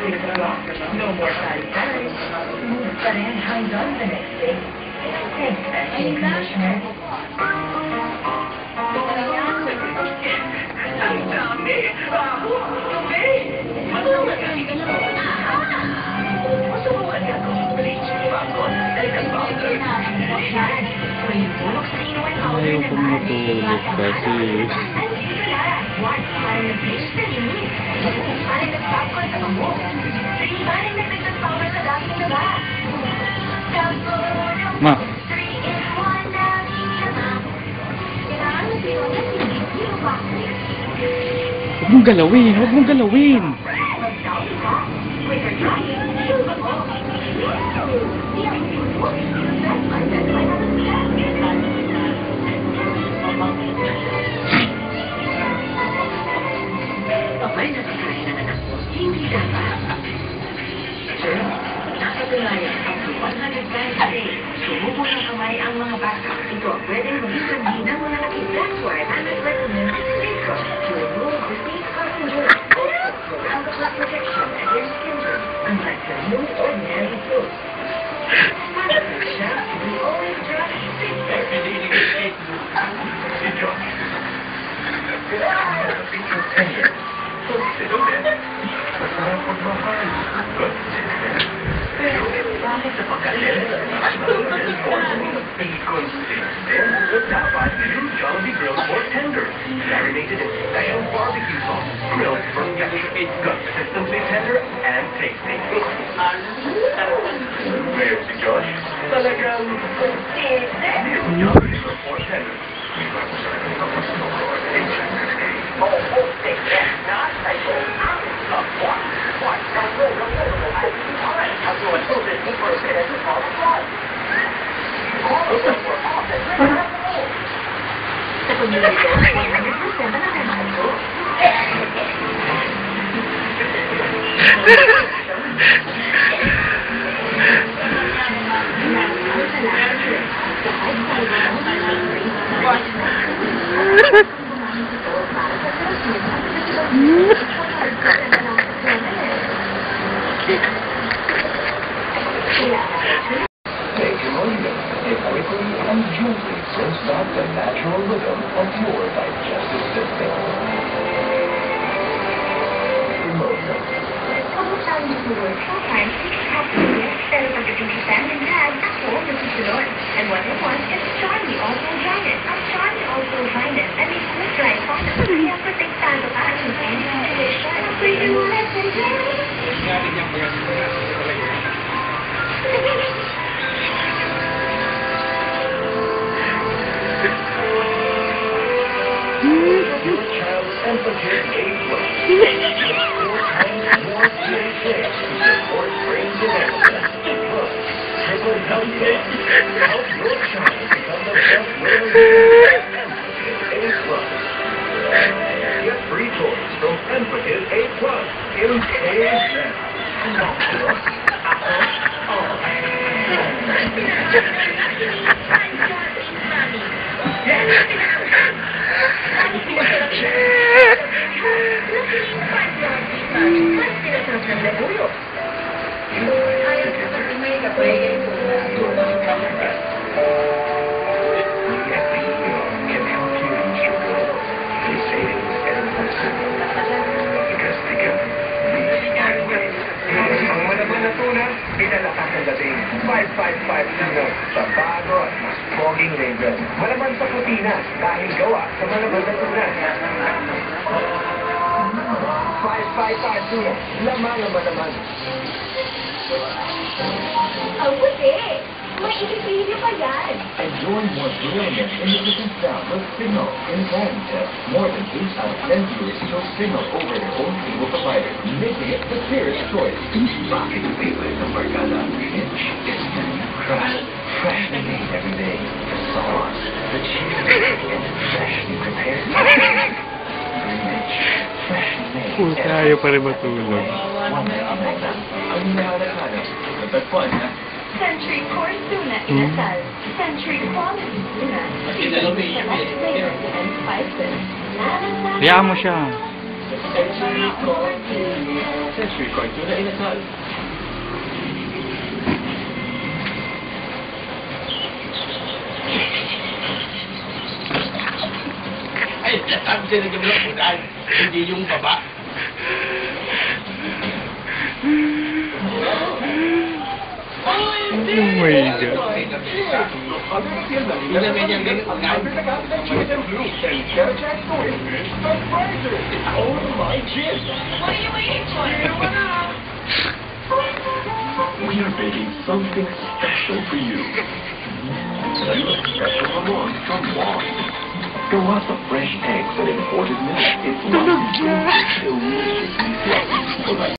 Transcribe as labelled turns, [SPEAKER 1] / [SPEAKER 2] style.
[SPEAKER 1] No more fatty calories. Smooth pa rin hanggang the next day. Thanks, vacuum conditioner. Ang dami! Masubukan niya ito. Bleach, bagon, elegant powder.
[SPEAKER 2] Ayaw kong matulog kasi Ma, huwag mong galawin, huwag mong galawin.
[SPEAKER 1] Abay na kakain ng anak mo, hindi dapat. Sir, nakatunayan ang 100 times a day. Sumubo ng kamay ang mga bata. Ito ang pwedeng maging sanhi ng mga anak. That's why I would recommend Cisco to remove the seed cotton germ. Also for alcohol protection against skin germs, unlike the new ordinary food. We always try to fix it. Masarap magmahal. Pero bakit sa pagkalit? Inconsistent. Dapat new Jollibee Grilled Pork Tender. Marinated in style barbecue sauce. Grilled for it's consistently tender and tasty. Where's the Josh? Talagang new Jollibee Grilled Pork Tender. It quickly and gently sends back the natural rhythm of your digestive system. Emotion.
[SPEAKER 3] Pag-usahan mo po, sometimes it's happy, pero pagdating sa Sam and Dad, ako nasusunod. And what I want is Charlie also Vines. Ang Charlie also Vines ay may food-dry products. Kaya protektado ka ang any situation. Pwede mo na sa
[SPEAKER 1] Your child's temperature gauge looks 4 times more safe to support brain development. Plus, triple health club. Help your child become the best learner. Emphasis A+. Get free toys from Emphasis A+ in K's pinalakas ang dating 555 sa bago at mas poging Ranger. Malaman sa kutina dahil gawa sa malaman na tunas. 5552, laman-laman naman.
[SPEAKER 3] Ang puti! May isipilyo pa yan!
[SPEAKER 1] Enjoy more brilliant independent sound of Signal in Vantage. More than 8 out of 10 viewers chose Signal over their own cable provider, making it the clearest choice. Bakit yung favorite ng Barkada? It's the new crust, freshly made every day. The sauce, the cheese, and freshly prepared. Freshly made.
[SPEAKER 2] Puta, ayaw pa rin matulog.
[SPEAKER 1] Ang nakakano, natagpuan na.
[SPEAKER 3] Century Core Tuna Inasal. Century Quality Tuna. Seasoned with select flavors and spices.
[SPEAKER 2] Hayaan mo siya.
[SPEAKER 1] Century Coin Tuna in a tub.
[SPEAKER 4] Ay, sabi siya na gabi ng unan. Hindi yung baba.
[SPEAKER 2] Oh my God.
[SPEAKER 4] Hindi naman yung ganun unan.
[SPEAKER 1] Oh my gin!
[SPEAKER 3] What are you waiting for?
[SPEAKER 1] We are baking something special for you. Special lamont from Juan. There was the fresh eggs and imported milk. It's not delicious, delicious.